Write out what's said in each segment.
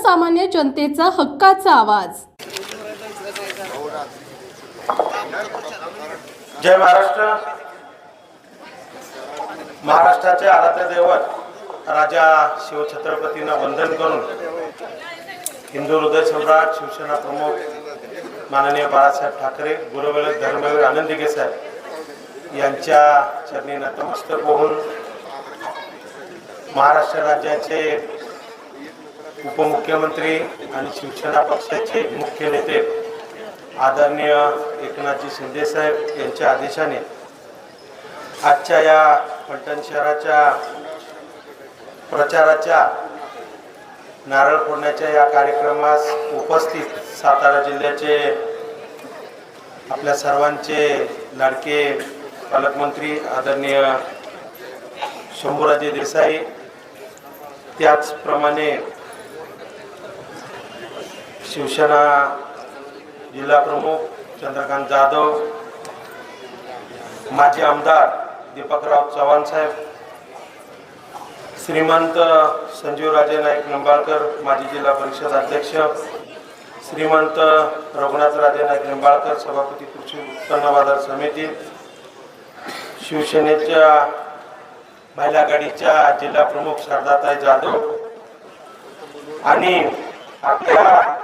सर्वसामान्य जनतेचा हक्काचा आवाज। जय महाराष्ट्र। महाराष्ट्राचे आराध्य दैवत राजा शिवछत्रपतींना वंदन करून हिंदू हृदय सम्राट शिवसेना प्रमुख माननीय बाळासाहेब ठाकरे गुरुवेळ धर्मवीर आनंदीगे साहेब यांच्या चरणी नतमस्तक होऊन महाराष्ट्र राज्याचे उपमुख्यमंत्री आणि शिवसेना पक्षाचे मुख्य नेते आदरणीय एकनाथजी शिंदे साहेब यांच्या आदेशाने आजच्या या फलटण शहराच्या प्रचाराच्या नारळ फोडण्याच्या या कार्यक्रमास उपस्थित सातारा जिल्ह्याचे आपल्या सर्वांचे लाडके पालकमंत्री आदरणीय शंभूराजे देसाई, त्याचप्रमाणे शिवसेना जिल्हा प्रमुख चंद्रकांत जाधव, माजी आमदार दीपकराव चव्हाण साहेब, श्रीमंत संजीवराजे नाईक निंबाळकर माजी जिल्हा परिषद अध्यक्ष, श्रीमंत रघुनाथराजे नाईक निंबाळकर सभापती कृषी उत्पन्न बाजार समिती, शिवसेनेच्या महिला आघाडीच्या जिल्हा प्रमुख शारदाताई जाधव आणि आपल्या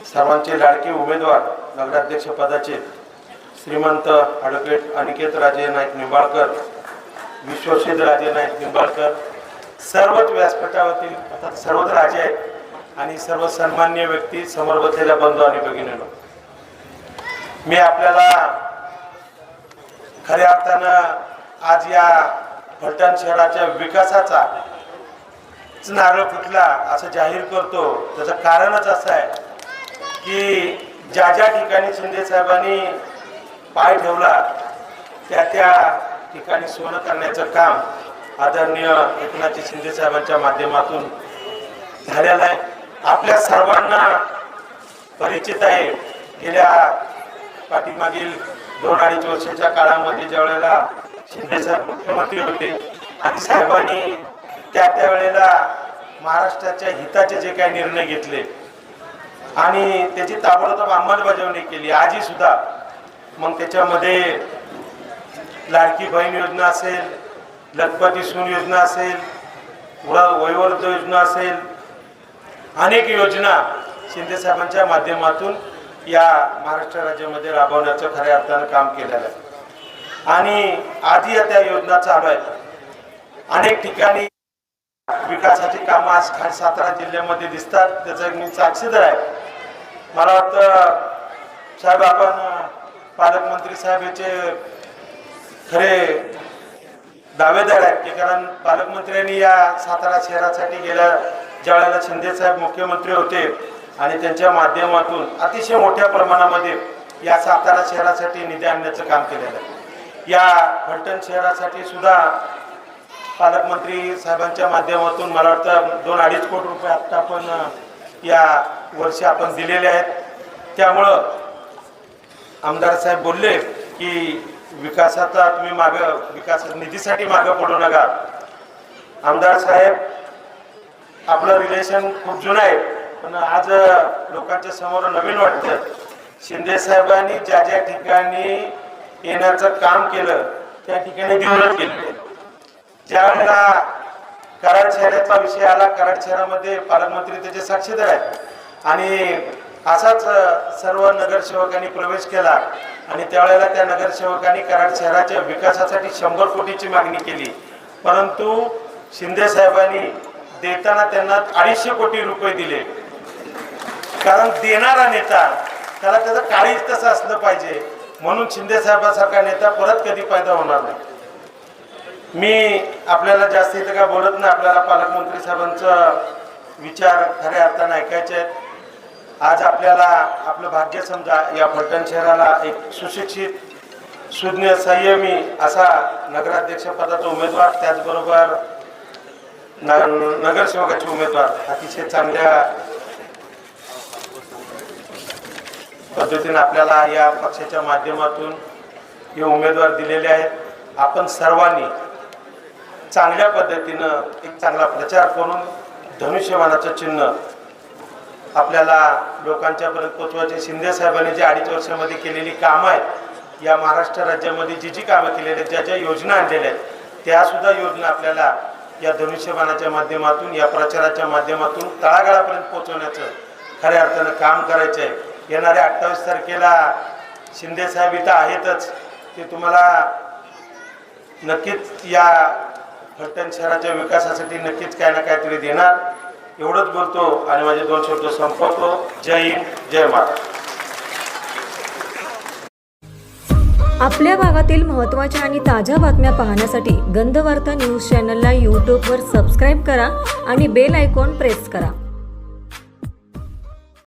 सर्वांचे लाडके उमेदवार नगराध्यक्ष पदाचे श्रीमंत ॲडव्होकेट अनिकेत राजे नाईक निंबाळकर, विश्वसिद्ध राजे नाईक निंबाळकर, सर्वच व्यासपीठावरील अर्थात सर्वच राजे आहेत आणि सर्व सन्मान्य व्यक्ती, समोर बसलेल्या बंधू आणि भगिनींनो, मी आपल्याला खऱ्या अर्थानं आज या फलटण शहराच्या विकासाचा नारळ फुटला असं जाहीर करतो। त्याचं कारणच असं आहे की ज्या ज्या ठिकाणी शिंदे साहेबांनी पाय ठेवला त्या ठिकाणी सोनं करण्याचं काम आदरणीय एकनाथजी शिंदे साहेबांच्या माध्यमातून झालेलं आहे। आपल्या सर्वांना परिचित आहे, गेल्या पाठीमागील 2-2.5 वर्षाच्या काळामध्ये ज्या वेळेला शिंदे साहेब मुख्यमंत्री होते आणि साहेबांनी त्या वेळेला महाराष्ट्राच्या हिताचे जे काही निर्णय घेतले आणि त्याची ताबडतोब अंमलबजावणी केली आजही सुद्धा, मग त्याच्यामध्ये लाडकी बहीण योजना असेल, लखपती सून योजना असेल, वयोवृद्ध योजना असेल, अनेक योजना शिंदे साहेबांच्या माध्यमातून या महाराष्ट्र राज्यामध्ये राबवण्याचं खऱ्या अर्थानं काम केलेलं आहे आणि आजही त्या योजना चालू आहेत। अनेक ठिकाणी विकासाची कामं आज सातारा जिल्ह्यामध्ये दिसतात, त्याचा मी साक्षीदार आहे। मला वाटतं साहेब आपण पालकमंत्री साहेब याचे खरे दावेदार आहेत की कारण पालकमंत्र्यांनी या सातारा शहरासाठी गेल्या ज्या वेळेला शिंदे साहेब मुख्यमंत्री होते आणि त्यांच्या माध्यमातून अतिशय मोठ्या प्रमाणामध्ये या सातारा शहरासाठी निधी आणण्याचं काम केलेलं आहे। या फलटण शहरासाठी सुद्धा पालकमंत्री साहेबांच्या माध्यमातून मला वाटतं 2-2.5 कोटी रुपये आत्ता आपण या वर्षी आपण दिलेले आहेत। त्यामुळं आमदार साहेब बोलले की विकासाचा तुम्ही विकास निधीसाठी मागं पडू नका। आमदार साहेब आपलं रिलेशन खूप जुनं आहे, पण आज लोकांच्या समोर नवीन वाटतं। शिंदे साहेबांनी ज्या ज्या ठिकाणी येण्याचं काम केलं त्या ठिकाणी दिवस केले। ज्या वेळेला कराड शहराचा विषय आला, कराड शहरामध्ये पालकमंत्री त्याचे साक्षीदार आहेत आणि असाच सर्व नगरसेवकांनी प्रवेश केला आणि त्यावेळेला त्या नगरसेवकांनी कराड शहराच्या विकासासाठी 100 कोटीची मागणी केली, परंतु शिंदे साहेबांनी देताना त्यांना 250 कोटी रुपये दिले। कारण देणारा नेता त्याला त्याचं काळीज तसं असलं पाहिजे, म्हणून शिंदे साहेबांसारखा नेता परत कधी पैदा होणार नाही। मी आपल्याला जास्त इथं काय बोलत नाही, आपल्याला पालकमंत्री साहेबांचा विचार खऱ्या अर्थानं ऐकायचे आहेत। आज आपल्याला आपलं भाग्य समजा या फलटण शहराला एक सुशिक्षित सुज्ञ संयमी असा नगराध्यक्ष पदाचा उमेदवार, त्याचबरोबर नगरसेवकाचे उमेदवार अतिशय चांगल्या पद्धतीने आपल्याला या पक्षाच्या माध्यमातून हे उमेदवार दिलेले आहेत। आपण सर्वांनी चांगल्या पद्धतीनं एक चांगला प्रचार करून धनुष्यबाणाचं चिन्ह आपल्याला लोकांच्यापर्यंत पोचवायचे. शिंदे साहेबांनी जे 2.5 वर्षामध्ये केलेली कामं आहेत, या महाराष्ट्र राज्यामध्ये जी कामं केलेली आहेत, ज्या योजना आणलेल्या आहेत, त्यासुद्धा योजना आपल्याला या धनुष्यबाणाच्या माध्यमातून, या प्रचाराच्या माध्यमातून तळागाळापर्यंत पोचवण्याचं खऱ्या अर्थानं काम करायचं आहे. येणाऱ्या 28 तारखेला शिंदे साहेब इथं आहेतच, ते तुम्हाला नक्कीच या फलटण शहराच्या विकासासाठी नक्कीच काय ना काहीतरी देणार. एवढंच बोलतो आणि माझे 2 शब्द संपवतो. जय हिंद, जय महाराष्ट्र. आपल्या भागातील महत्त्वाच्या आणि ताज्या बातम्या पाहण्यासाठी गंधवार्ता न्यूज चॅनलला यूट्यूबवर सबस्क्राईब करा आणि बेल आयकॉन प्रेस करा.